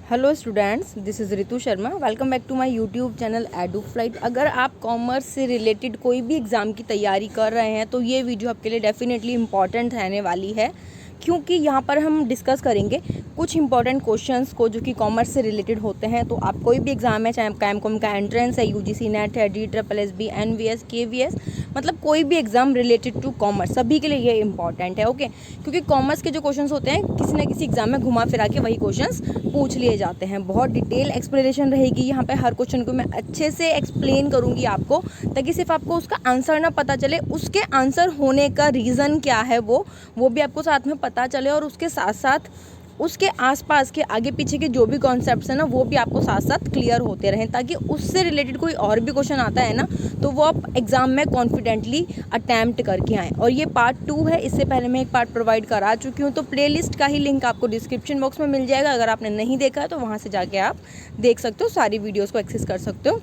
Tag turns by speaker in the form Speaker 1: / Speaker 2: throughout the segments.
Speaker 1: Hello students, this is Ritu Sharma. Welcome back to my YouTube channel Edu Flight. अगर आप commerce से related कोई भी एग्ज़ाम की तैयारी कर रहे हैं तो ये वीडियो आपके लिए डेफिनेटली इम्पॉर्टेंट रहने वाली है, क्योंकि यहाँ पर हम डिस्कस करेंगे कुछ इंपॉर्टेंट क्वेश्चंस को जो कि कॉमर्स से रिलेटेड होते हैं। तो आप कोई भी एग्ज़ाम है, चाहे कैमकॉम का एंट्रेंस है, यूजीसी नेट है, DSSB, NVS, KVS, मतलब कोई भी एग्ज़ाम रिलेटेड टू कॉमर्स, सभी के लिए ये इंपॉर्टेंट है। ओके, क्योंकि कॉमर्स के जो क्वेश्चंस होते हैं किसी न किसी एग्ज़ाम में घुमा फिरा के वही क्वेश्चंस पूछ लिए जाते हैं। बहुत डिटेल एक्सप्लेनेशन रहेगी यहाँ पे, हर क्वेश्चन को मैं अच्छे से एक्सप्लेन करूँगी आपको, ताकि सिर्फ आपको उसका आंसर ना पता चले, उसके आंसर होने का रीज़न क्या है वो भी आपको साथ में पता चले, और उसके साथ साथ उसके आसपास के आगे पीछे के जो भी कॉन्सेप्ट्स हैं ना वो भी आपको साथ साथ क्लियर होते रहें, ताकि उससे रिलेटेड कोई और भी क्वेश्चन आता है ना तो वो आप एग्ज़ाम में कॉन्फिडेंटली अटैम्प्ट करके आएँ। और ये पार्ट 2 है, इससे पहले मैं एक पार्ट प्रोवाइड करा चुकी हूँ, तो प्लेलिस्ट का ही लिंक आपको डिस्क्रिप्शन बॉक्स में मिल जाएगा। अगर आपने नहीं देखा है तो वहाँ से जाके आप देख सकते हो, सारी वीडियोज़ को एक्सेस कर सकते हो।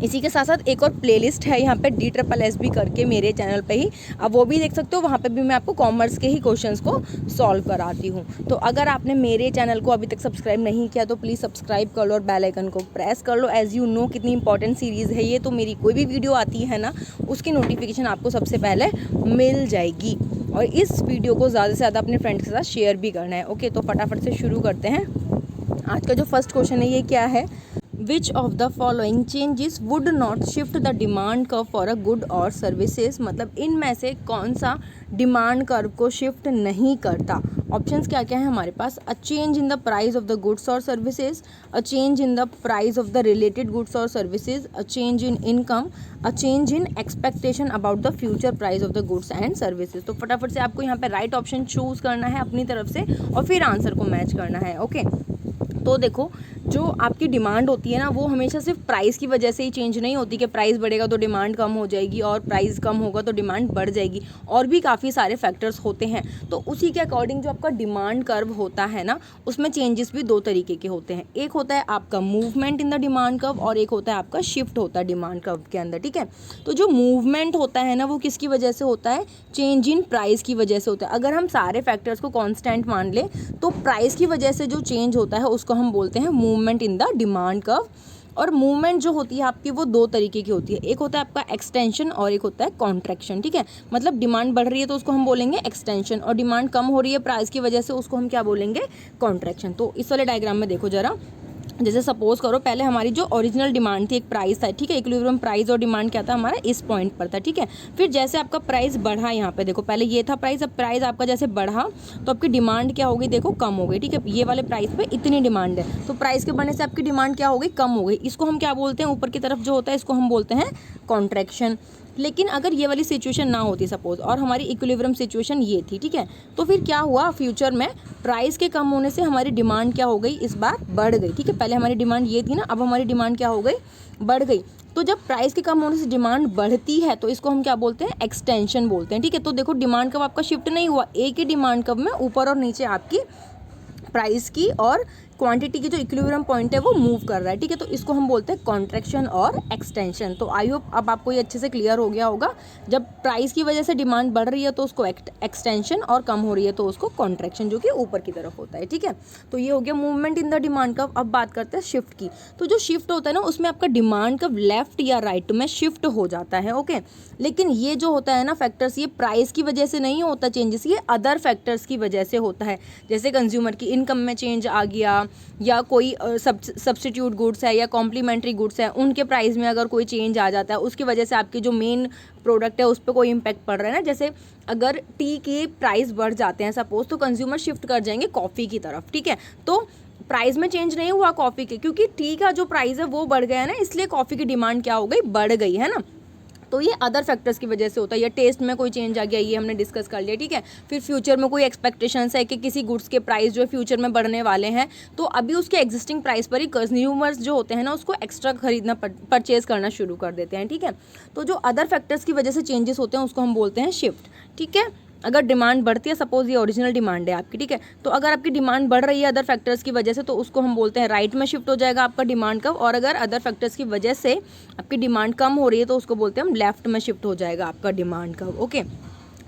Speaker 1: इसी के साथ साथ एक और प्लेलिस्ट है यहाँ पे DSSB करके मेरे चैनल पे ही, अब वो भी देख सकते हो। वहाँ पे भी मैं आपको कॉमर्स के ही क्वेश्चंस को सॉल्व कराती हूँ। तो अगर आपने मेरे चैनल को अभी तक सब्सक्राइब नहीं किया तो प्लीज़ सब्सक्राइब कर लो और बेल आइकन को प्रेस कर लो। एज़ यू नो कितनी इंपॉर्टेंट सीरीज़ है ये, तो मेरी कोई भी वीडियो आती है ना उसकी नोटिफिकेशन आपको सबसे पहले मिल जाएगी। और इस वीडियो को ज़्यादा से ज़्यादा अपने फ्रेंड्स के साथ शेयर भी करना है। ओके, तो फटाफट से शुरू करते हैं। आज का जो फर्स्ट क्वेश्चन है ये क्या है, Which of the following changes would not shift the demand curve for a good or services? मतलब इनमें से कौन सा डिमांड कर्व को शिफ्ट नहीं करता। ऑप्शंस क्या क्या है हमारे पास, a change in the price of the goods और services, a change in the price of the related goods और services, a change in income, a change in expectation about the future price of the goods and services. तो फटाफट से आपको यहाँ पे right option choose करना है अपनी तरफ से और फिर आंसर को मैच करना है। ओके, तो देखो, जो आपकी डिमांड होती है ना वो हमेशा सिर्फ प्राइस की वजह से ही चेंज नहीं होती कि प्राइस बढ़ेगा तो डिमांड कम हो जाएगी और प्राइस कम होगा तो डिमांड बढ़ जाएगी, और भी काफ़ी सारे फैक्टर्स होते हैं। तो उसी के अकॉर्डिंग जो आपका डिमांड कर्व होता है ना उसमें चेंजेस भी दो तरीके के होते हैं। एक होता है आपका movement in the demand curve और एक होता है आपका शिफ्ट होता है डिमांड कर्व के अंदर। ठीक है, तो जो मूवमेंट होता है ना वो किसकी वजह से होता है, चेंज इन प्राइस की वजह से होता है। अगर हम सारे फैक्टर्स को कॉन्स्टेंट मान लें तो प्राइस की वजह से जो चेंज होता है उसको हम बोलते हैं movement in the demand curve. और मूवमेंट जो होती है आपकी वो दो तरीके की होती है, एक होता है आपका एक्सटेंशन और एक होता है कॉन्ट्रैक्शन। ठीक है, मतलब डिमांड बढ़ रही है तो उसको हम बोलेंगे एक्सटेंशन, और डिमांड कम हो रही है प्राइस की वजह से उसको हम क्या बोलेंगे, कॉन्ट्रैक्शन। तो इस वाले डायग्राम में देखो जरा, जैसे सपोज करो पहले हमारी जो ओरिजिनल डिमांड थी एक प्राइस था। ठीक है, इक्विलिब्रियम प्राइस और डिमांड क्या था हमारा, इस पॉइंट पर था। ठीक है, फिर जैसे आपका प्राइस बढ़ा, यहाँ पे देखो पहले ये था प्राइस, अब प्राइस आपका जैसे बढ़ा तो आपकी डिमांड क्या हो गई, देखो कम हो गई। ठीक है, ये वाले प्राइस पे इतनी डिमांड है तो प्राइस के बढ़ने से आपकी डिमांड क्या हो गई, कम हो गई। इसको हम क्या बोलते हैं, ऊपर की तरफ जो होता है इसको हम बोलते हैं कॉन्ट्रैक्शन। लेकिन अगर ये वाली सिचुएशन ना होती सपोज और हमारी इक्विलिब्रियम सिचुएशन ये थी, ठीक है, तो फिर क्या हुआ, फ्यूचर में प्राइस के कम होने से हमारी डिमांड क्या हो गई, इस बार बढ़ गई। ठीक है, पहले हमारी डिमांड ये थी ना, अब हमारी डिमांड क्या हो गई, बढ़ गई। तो जब प्राइस के कम होने से डिमांड बढ़ती है तो इसको हम क्या बोलते हैं, एक्सटेंशन बोलते हैं। ठीक है, तो देखो डिमांड कब आपका शिफ्ट नहीं हुआ, एक ही डिमांड कब में ऊपर और नीचे आपकी प्राइस की और क्वांटिटी की जो इक्विलिब्रियम पॉइंट है वो मूव कर रहा है। ठीक है, तो इसको हम बोलते हैं कॉन्ट्रैक्शन और एक्सटेंशन। तो आई होप अब आपको ये अच्छे से क्लियर हो गया होगा, जब प्राइस की वजह से डिमांड बढ़ रही है तो उसको एक्सटेंशन और कम हो रही है तो उसको कॉन्ट्रैक्शन, जो कि ऊपर की तरफ होता है। ठीक है, तो ये हो गया movement in the demand curve. अब बात करते हैं शिफ्ट की। तो जो शिफ्ट होता है ना उसमें आपका डिमांड कर्व लेफ्ट या राइट में शिफ्ट हो जाता है। ओके, लेकिन ये जो होता है ना फैक्टर्स, ये प्राइस की वजह से नहीं होता चेंजेस, ये अदर फैक्टर्स की वजह से होता है। जैसे कंज्यूमर की इनकम में चेंज आ गया, या कोई सब्स्टिट्यूट गुड्स है या कॉम्प्लीमेंट्री गुड्स है उनके प्राइस में अगर कोई चेंज आ जाता है, उसकी वजह से आपकी जो मेन प्रोडक्ट है उस पर कोई इम्पैक्ट पड़ रहा है ना। जैसे अगर टी के प्राइस बढ़ जाते हैं सपोज, तो कंज्यूमर शिफ्ट कर जाएंगे कॉफ़ी की तरफ। ठीक है, तो प्राइस में चेंज नहीं हुआ कॉफ़ी के, क्योंकि टी का जो प्राइस है वो बढ़ गया है ना, इसलिए कॉफ़ी की डिमांड क्या हो गई, बढ़ गई है ना। तो ये अदर फैक्टर्स की वजह से होता है, या टेस्ट में कोई चेंज आ गया, ये हमने डिस्कस कर लिया। ठीक है, फिर फ्यूचर में कोई एक्सपेक्टेशंस है कि किसी गुड्स के प्राइस जो है फ्यूचर में बढ़ने वाले हैं, तो अभी उसके एग्जिस्टिंग प्राइस पर ही कंज्यूमर्स जो होते हैं ना उसको एक्स्ट्रा खरीदना परचेज करना शुरू कर देते हैं। ठीक है, तो जो अदर फैक्टर्स की वजह से चेंजेस होते हैं उसको हम बोलते हैं शिफ्ट। ठीक है, अगर डिमांड बढ़ती है, सपोज ये ओरिजिनल डिमांड है आपकी, ठीक है, तो अगर आपकी डिमांड बढ़ रही है अदर फैक्टर्स की वजह से तो उसको हम बोलते हैं राइट में शिफ्ट हो जाएगा आपका डिमांड कर्व, और अगर अदर फैक्टर्स की वजह से आपकी डिमांड कम हो रही है तो उसको बोलते हैं हम लेफ्ट में शिफ्ट हो जाएगा आपका डिमांड कर्व। ओके,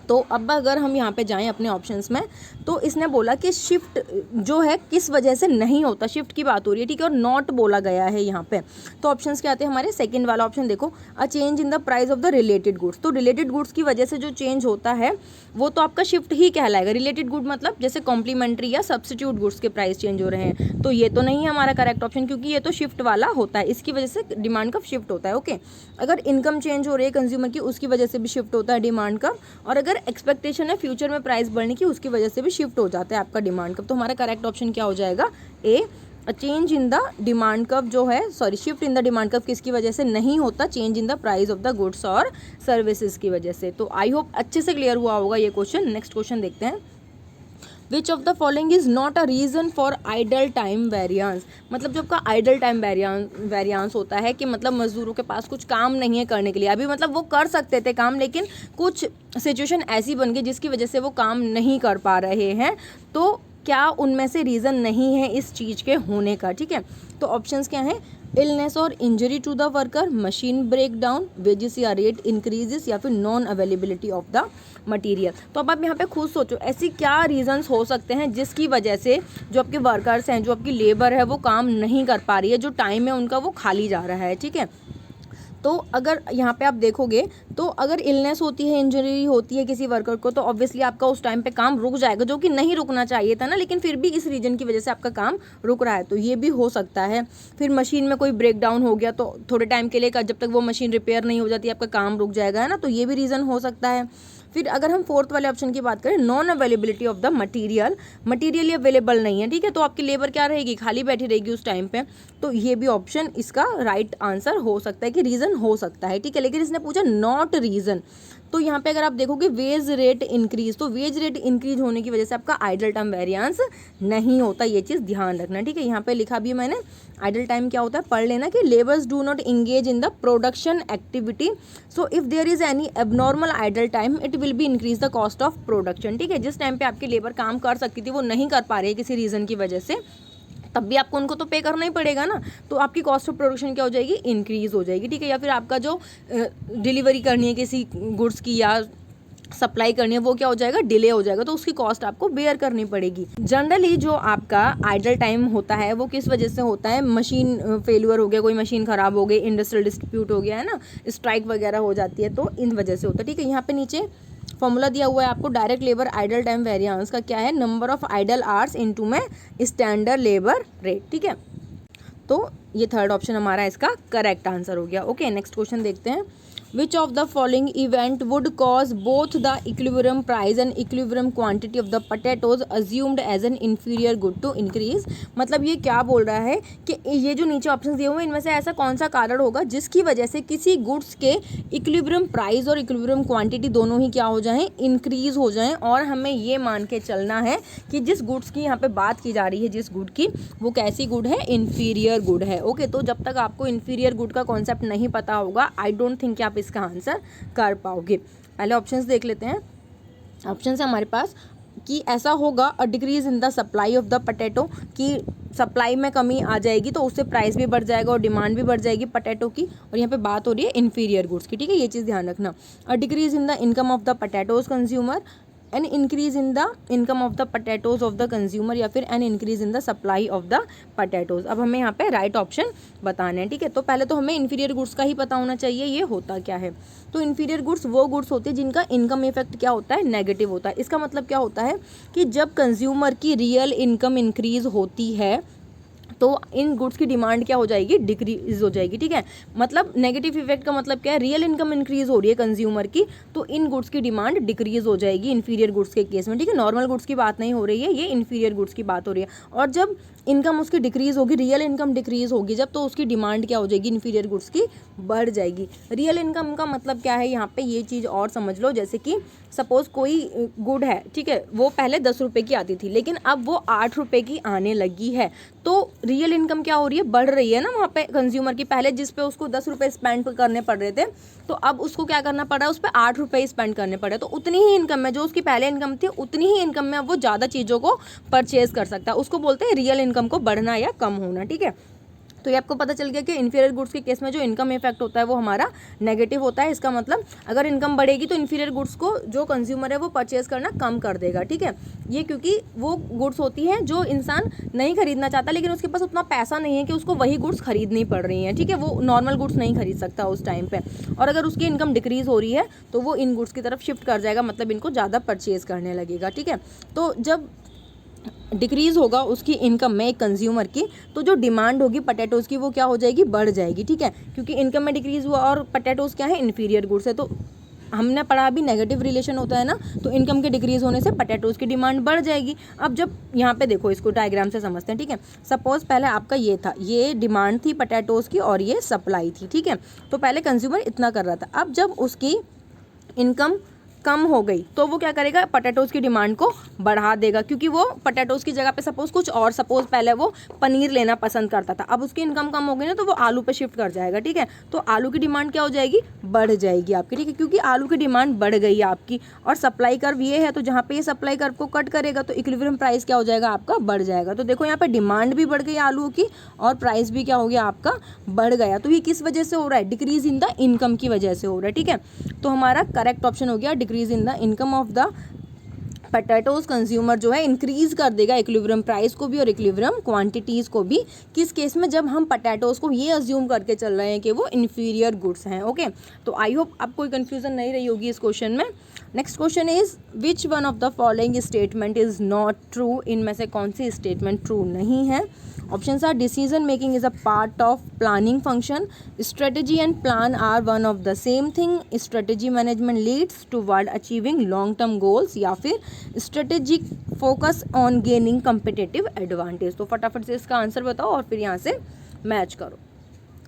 Speaker 1: तो अब अगर हम यहाँ पे जाएं अपने ऑप्शंस में, तो इसने बोला कि शिफ्ट जो है किस वजह से नहीं होता, शिफ्ट की बात हो रही है, ठीक है, और नॉट बोला गया है यहाँ पे। तो ऑप्शंस क्या आते हैं हमारे, सेकंड वाला ऑप्शन देखो, अ change in the price of the related goods. तो रिलेटेड गुड्स की वजह से जो चेंज होता है वो तो आपका शिफ्ट ही कहलाएगा। रिलेटेड गुड मतलब जैसे कॉम्प्लीमेंट्री या सब्स्टिट्यूट गुड्स के प्राइस चेंज हो रहे हैं, तो ये तो नहीं है हमारा करेक्ट ऑप्शन, क्योंकि ये तो शिफ्ट वाला होता है, इसकी वजह से डिमांड का शिफ्ट होता है। ओके, अगर इनकम चेंज हो रही है कंज्यूमर की, उसकी वजह से भी शिफ्ट होता है डिमांड का, और अगर एक्सपेक्टेशन है फ्यूचर में प्राइस बढ़ने की, उसकी वजह से भी शिफ्ट हो जाता है आपका डिमांड कर्व। तो हमारा करेक्ट ऑप्शन क्या हो जाएगा, A, change in the demand curve जो है, sorry, shift in the demand curve किसकी वजह से नहीं होता, change in the price of the goods और सर्विसेज की वजह से। तो आई होप अच्छे से क्लियर हुआ होगा ये क्वेश्चन। नेक्स्ट क्वेश्चन देखते हैं, which of the following is not a reason for idle time variance. मतलब जो आपका आइडल टाइम वेरियांस होता है कि मतलब मजदूरों के पास कुछ काम नहीं है करने के लिए, अभी मतलब वो कर सकते थे काम, लेकिन कुछ सिचुएशन ऐसी बन गई जिसकी वजह से वो काम नहीं कर पा रहे हैं, तो क्या उनमें से रीज़न नहीं है इस चीज़ के होने का, ठीक है। तो ऑप्शंस क्या हैं, इलनेस और injury to the worker, machine break down, wages या रेट इंक्रीजेस, या फिर non availability of the material. तो अब आप यहाँ पे खुद सोचो ऐसी क्या रीजंस हो सकते हैं जिसकी वजह से जो आपके वर्कर्स हैं, जो आपकी लेबर है, वो काम नहीं कर पा रही है, जो टाइम है उनका वो खाली जा रहा है, ठीक है। तो अगर यहाँ पे आप देखोगे तो अगर इलनेस होती है, इंजरी होती है किसी वर्कर को, तो ऑब्वियसली आपका उस टाइम पे काम रुक जाएगा, जो कि नहीं रुकना चाहिए था ना, लेकिन फिर भी इस रीजन की वजह से आपका काम रुक रहा है, तो ये भी हो सकता है। फिर मशीन में कोई ब्रेक डाउन हो गया तो थोड़े टाइम के लिए जब तक वो मशीन रिपेयर नहीं हो जाती आपका काम रुक जाएगा, है ना, तो ये भी रीज़न हो सकता है। फिर अगर हम फोर्थ वाले ऑप्शन की बात करें, non availability of the material, material available नहीं है, ठीक है, तो आपकी लेबर क्या रहेगी, खाली बैठी रहेगी उस टाइम पे, तो ये भी ऑप्शन इसका राइट आंसर हो सकता है कि रीज़न हो सकता है, ठीक है। लेकिन इसने पूछा नॉट रीज़न, तो यहाँ पे अगर आप देखोगे वेज रेट इंक्रीज, तो वेज रेट इंक्रीज होने की वजह से आपका आइडल टाइम वेरिएंस नहीं होता, ये चीज़ ध्यान रखना, ठीक है। यहाँ पे लिखा भी मैंने, आइडल टाइम क्या होता है पढ़ लेना, कि labours do not engage in the production activity, so if there is any abnormal idle time it will be increase the cost of production, ठीक है। जिस टाइम पे आपकी लेबर काम कर सकती थी वो नहीं कर पा रही है किसी रीज़न की वजह से, तब भी आपको उनको तो पे करना ही पड़ेगा ना, तो आपकी कॉस्ट ऑफ प्रोडक्शन क्या हो जाएगी, इंक्रीज हो जाएगी, ठीक है। या फिर आपका जो डिलीवरी करनी है किसी गुड्स की या सप्लाई करनी है वो क्या हो जाएगा, डिले हो जाएगा, तो उसकी कॉस्ट आपको बेयर करनी पड़ेगी। जनरली जो आपका आइडल टाइम होता है वो किस वजह से होता है, मशीन फेलियर हो गया, कोई मशीन ख़राब हो गई, इंडस्ट्रियल डिस्प्यूट हो गया है ना, स्ट्राइक वगैरह हो जाती है, तो इन वजह से होता है, ठीक है। यहाँ पे नीचे फॉर्मूला दिया हुआ है आपको, direct labour idle time variance का क्या है, number of idle hours into में स्टैंडर्ड लेबर रेट, ठीक है। तो ये थर्ड ऑप्शन हमारा इसका करेक्ट आंसर हो गया। ओके, नेक्स्ट क्वेश्चन देखते हैं, which of the following event would cause both the equilibrium price and equilibrium quantity of the potatoes assumed as an inferior good to increase. मतलब ये क्या बोल रहा है कि ये जो नीचे ऑप्शन दिए हुए हैं इनमें से ऐसा कौन सा कारण होगा जिसकी वजह से किसी गुड्स के इक्विलिब्रियम प्राइस और इक्विलिब्रियम क्वांटिटी दोनों ही क्या हो जाएं, इंक्रीज हो जाएं, और हमें ये मान के चलना है कि जिस गुड्स की यहाँ पे बात की जा रही है, जिस गुड की, वो कैसी गुड है, इन्फीरियर गुड है। ओके, तो जब तक आपको इन्फीरियर गुड का कॉन्सेप्ट नहीं पता होगा, आई डोंट थिंक कि आप इसका आंसर कर पाओगे। पहले ऑप्शंस देख लेते हैं। ऑप्शंस है हमारे पास कि ऐसा होगा, a decrease in the supply of the potato, कि सप्लाई में कमी आ जाएगी तो उससे प्राइस भी बढ़ जाएगा और डिमांड भी बढ़ जाएगी पोटैटो की, और यहाँ पे बात हो रही है इन्फीरियर गुड्स की, ठीक है, ये चीज़ ध्यान रखना। A decrease in the income of the potatoes consumer, an increase in the income of the potatoes of the consumer, या फिर an increase in the supply of the potatoes. अब हमें यहाँ पे राइट ऑप्शन बताने हैं, ठीक है। तो पहले तो हमें इन्फीरियर गुड्स का ही पता होना चाहिए ये होता क्या है। तो इन्फीरियर गुड्स वो गुड्स होते हैं जिनका इनकम इफेक्ट क्या होता है, नेगेटिव होता है। इसका मतलब क्या होता है कि जब कंज्यूमर की रियल इनकम इंक्रीज होती है तो इन गुड्स की डिमांड क्या हो जाएगी, डिक्रीज हो जाएगी, ठीक है। मतलब नेगेटिव इफेक्ट का मतलब क्या है, रियल इनकम इंक्रीज हो रही है कंज्यूमर की, तो इन गुड्स की डिमांड डिक्रीज हो जाएगी इन्फीरियर गुड्स के केस में, ठीक है। नॉर्मल गुड्स की बात नहीं हो रही है, ये इन्फीरियर गुड्स की बात हो रही है। और जब इनकम उसकी डिक्रीज होगी, रियल इनकम डिक्रीज होगी जब, तो उसकी डिमांड क्या हो जाएगी, इन्फीरियर गुड्स की बढ़ जाएगी। रियल इनकम का मतलब क्या है यहाँ पे, ये चीज़ और समझ लो। जैसे कि सपोज कोई गुड है, ठीक है, वो पहले 10 रुपये की आती थी लेकिन अब वो 8 रुपये की आने लगी है, तो रियल इनकम क्या हो रही है, बढ़ रही है ना वहाँ पे कंज्यूमर की। पहले जिस पे उसको 10 रुपये स्पेंड करने पड़ रहे थे, तो अब उसको क्या करना पड़ रहा है, उस पर 8 रुपये स्पेंड करने पड़ रहे, तो उतनी ही इनकम में, जो उसकी पहले इनकम थी उतनी ही इनकम में अब वो ज़्यादा चीज़ों को परचेज कर सकता है। उसको बोलते हैं रियल इनकम को बढ़ना या कम होना, ठीक है। तो ये आपको पता चल गया कि इन्फीरियर गुड्स के केस में जो इनकम इफेक्ट होता है वो हमारा नेगेटिव होता है। इसका मतलब अगर इनकम बढ़ेगी तो इन्फीरियर गुड्स को जो कंज्यूमर है वो परचेज करना कम कर देगा, ठीक है। ये क्योंकि वो गुड्स होती हैं जो इंसान नहीं खरीदना चाहता, लेकिन उसके पास उतना पैसा नहीं है कि उसको वही गुड्स खरीदनी पड़ रही हैं, ठीक है। वो नॉर्मल गुड्स नहीं खरीद सकता उस टाइम पे, और अगर उसकी इनकम डिक्रीज हो रही है तो वो इन गुड्स की तरफ शिफ्ट कर जाएगा, मतलब इनको ज़्यादा परचेज करने लगेगा, ठीक है। तो जब डिक्रीज़ होगा उसकी इनकम में एक कंज्यूमर की, तो जो डिमांड होगी पटेटोज़ की वो क्या हो जाएगी, बढ़ जाएगी, ठीक है। क्योंकि इनकम में डिक्रीज़ हुआ और पटेटोज़ क्या है, इन्फीरियर गुड्स है। तो हमने पढ़ा अभी नेगेटिव रिलेशन होता है ना, तो इनकम के डिक्रीज होने से पटेटोज़ की डिमांड बढ़ जाएगी। अब जब यहाँ पे देखो, इसको डायग्राम से समझते हैं, ठीक है। सपोज पहले आपका ये था, ये डिमांड थी पटेटोज़ की और ये सप्लाई थी, ठीक है। तो पहले कंज्यूमर इतना कर रहा था, अब जब उसकी इनकम कम हो गई तो वो क्या करेगा, पटेटोज़ की डिमांड को बढ़ा देगा, क्योंकि वो पटेटोज़ की जगह पे सपोज कुछ और, सपोज पहले वो पनीर लेना पसंद करता था, अब उसकी इनकम कम हो गई ना तो वो आलू पे शिफ्ट कर जाएगा, ठीक है। तो आलू की डिमांड क्या हो जाएगी, बढ़ जाएगी आपकी, ठीक है, क्योंकि आलू की डिमांड बढ़ गई है आपकी। और सप्लाई कर्व ये है, तो जहाँ पे ये सप्लाई कर्व को कट करेगा तो इक्विलिब्रियम प्राइस क्या हो जाएगा आपका, बढ़ जाएगा। तो देखो यहाँ पे डिमांड भी बढ़ गई आलू की और प्राइस भी क्या हो गया आपका, बढ़ गया। तो ये किस वजह से हो रहा है, डिक्रीज इन द इनकम की वजह से हो रहा है, ठीक है। तो हमारा करेक्ट ऑप्शन हो गया decrease in the income of the potatoes. Consumer जो है इंक्रीज कर देगा इक्विलिब्रियम प्राइस को भी और इक्विलिब्रियम क्वांटिटीज़ को भी। किस केस में, जब हम पटेटोज को ये अज्यूम करके चल रहे हैं कि वो इन्फीरियर गुड्स हैं, ओके। तो आई होप आपको कोई कन्फ्यूजन नहीं रही होगी इस क्वेश्चन में। Next question is which one of the following statement is not true, इनमें से कौन सी स्टेटमेंट ट्रू नहीं है। Options are decision making is a part of planning function, strategy and plan are one of the same thing, strategy management leads toward achieving long term goals, या फिर strategic focus on gaining competitive advantage. तो फटाफट से इसका answer बताओ और फिर यहाँ से मैच करो,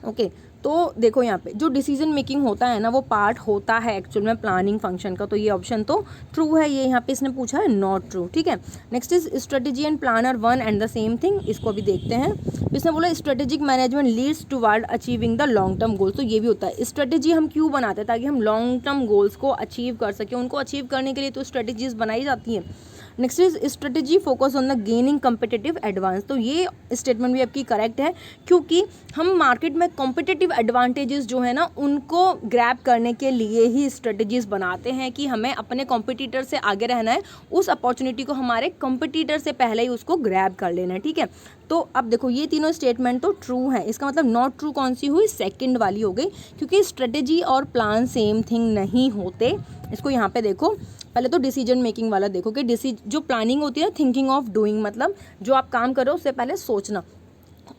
Speaker 1: ओके। तो देखो यहाँ पे जो डिसीजन मेकिंग होता है ना वो पार्ट होता है एक्चुअल में प्लानिंग फंक्शन का, तो ये ऑप्शन तो ट्रू है, ये यहाँ पे इसने पूछा है नॉट ट्रू, ठीक है। Next is strategy and plan are one and the same thing, इसको भी देखते हैं। इसने बोला strategic management leads toward achieving the long term goals, तो ये भी होता है। स्ट्रेटेजी हम क्यों बनाते हैं, ताकि हम लॉन्ग टर्म गोल्स को अचीव कर सकें, उनको अचीव करने के लिए तो स्ट्रेटेजीज बनाई जाती हैं। Next is strategy focus on the gaining competitive advance, तो ये स्टेटमेंट भी आपकी करेक्ट है, क्योंकि हम मार्केट में कॉम्पिटिटिव एडवांटेजेस जो है ना उनको ग्रैब करने के लिए ही स्ट्रेटेजीज बनाते हैं कि हमें अपने कॉम्पिटिटर से आगे रहना है, उस अपॉर्चुनिटी को हमारे कॉम्पिटिटर से पहले ही उसको ग्रैब कर लेना है, ठीक है। तो अब देखो ये तीनों स्टेटमेंट तो ट्रू है, इसका मतलब नॉट ट्रू कौन सी हुई, सेकंड वाली हो गई, क्योंकि स्ट्रेटेजी और प्लान सेम थिंग नहीं होते। इसको यहाँ पे देखो, पहले तो डिसीजन मेकिंग वाला देखो कि जो प्लानिंग होती है थिंकिंग ऑफ डूइंग, मतलब जो आप काम करो उससे पहले सोचना,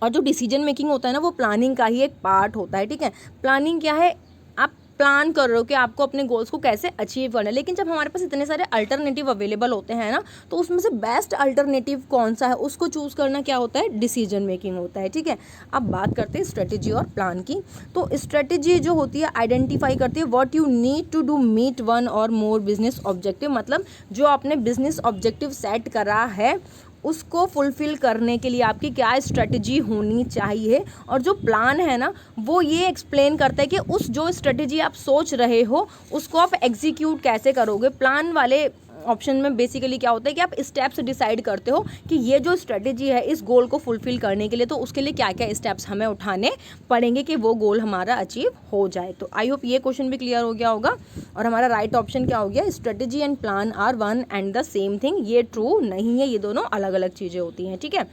Speaker 1: और जो डिसीजन मेकिंग होता है ना वो प्लानिंग का ही एक पार्ट होता है, ठीक है। प्लानिंग क्या है, आप प्लान कर रहे हो कि आपको अपने गोल्स को कैसे अचीव करना है, लेकिन जब हमारे पास इतने सारे अल्टरनेटिव अवेलेबल होते हैं ना, तो उसमें से बेस्ट अल्टरनेटिव कौन सा है उसको चूज़ करना क्या होता है, डिसीजन मेकिंग होता है, ठीक है। अब बात करते हैं स्ट्रेटेजी और प्लान की। तो स्ट्रेटेजी जो होती है आइडेंटिफाई करती है what you need to do meet one or more business objective, मतलब जो आपने बिजनेस ऑब्जेक्टिव सेट करा है उसको फुलफ़िल करने के लिए आपकी क्या स्ट्रेटजी होनी चाहिए। और जो प्लान है ना वो ये एक्सप्लेन करता है कि उस जो स्ट्रेटजी आप सोच रहे हो उसको आप एग्जीक्यूट कैसे करोगे। प्लान वाले ऑप्शन में बेसिकली क्या होता है कि आप स्टेप्स डिसाइड करते हो कि ये जो स्ट्रेटजी है इस गोल को फुलफ़िल करने के लिए, तो उसके लिए क्या क्या स्टेप्स हमें उठाने पड़ेंगे कि वो गोल हमारा अचीव हो जाए। तो आई होप ये क्वेश्चन भी क्लियर हो गया होगा। और हमारा राइट ऑप्शन क्या हो गया, strategy and plan are one and the same thing, ये ट्रू नहीं है, ये दोनों अलग अलग चीज़ें होती हैं, ठीक है।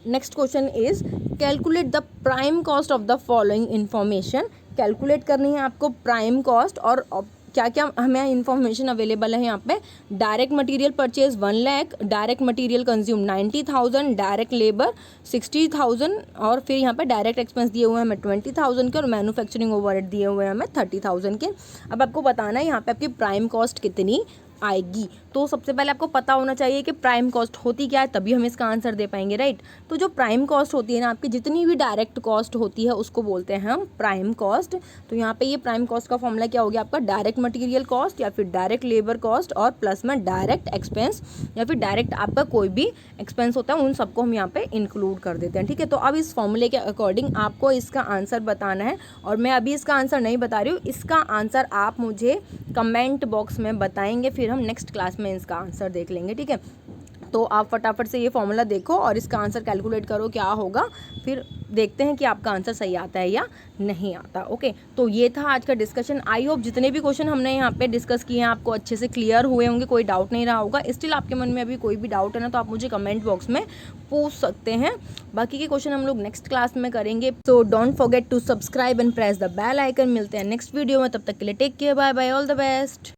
Speaker 1: Next question is calculate the prime cost of the following information. Calculate करनी है आपको प्राइम कॉस्ट, और क्या क्या हमें इन्फॉर्मेशन अवेलेबल है यहाँ पे। Direct material purchase 1 lakh, direct material consume 90,000, direct labour 60,000, और फिर यहाँ पे डायरेक्ट एक्सपेंस दिए हुए हैं हमें 20,000 के, और मैन्युफैक्चरिंग ओवरहेड दिए हुए हैं हमें 30,000 के। अब आपको बताना है यहाँ पे आपकी प्राइम कॉस्ट कितनी आएगी। तो सबसे पहले आपको पता होना चाहिए कि प्राइम कॉस्ट होती क्या है, तभी हम इसका आंसर दे पाएंगे, राइट। तो जो प्राइम कॉस्ट होती है ना आपकी, जितनी भी डायरेक्ट कॉस्ट होती है उसको बोलते हैं हम प्राइम कॉस्ट। तो यहाँ पे ये प्राइम कॉस्ट का फॉर्मूला क्या हो गया आपका, डायरेक्ट मटेरियल कॉस्ट या फिर डायरेक्ट लेबर कॉस्ट और प्लस में डायरेक्ट एक्सपेंस या फिर डायरेक्ट आपका कोई भी एक्सपेंस होता है उन सबको हम यहाँ पे इंक्लूड कर देते हैं, ठीक है। तो अब इस फॉर्मूले के अकॉर्डिंग आपको इसका आंसर बताना है, और मैं अभी इसका आंसर नहीं बता रही हूँ, इसका आंसर आप मुझे कमेंट बॉक्स में बताएंगे, फिर हम नेक्स्ट क्लास में इसका आंसर देख लेंगे, ठीक है। तो आप फटाफट से ये फॉर्मूला देखो और इसका आंसर कैलकुलेट करो क्या होगा, फिर देखते हैं कि आपका आंसर सही आता है या नहीं आता। ओके, तो ये था आज का डिस्कशन। आई होप जितने भी क्वेश्चन हमने यहाँ पे डिस्कस किए हैं आपको अच्छे से क्लियर हुए होंगे, कोई डाउट नहीं रहा होगा। स्टिल आपके मन में अभी कोई भी डाउट है ना, तो आप मुझे कमेंट बॉक्स में पूछ सकते हैं। बाकी के क्वेश्चन हम लोग नेक्स्ट क्लास में करेंगे। So don't forget to subscribe and press the bell icon. मिलते हैं नेक्स्ट वीडियो में, तब तक के लिए take care, bye bye, all the best.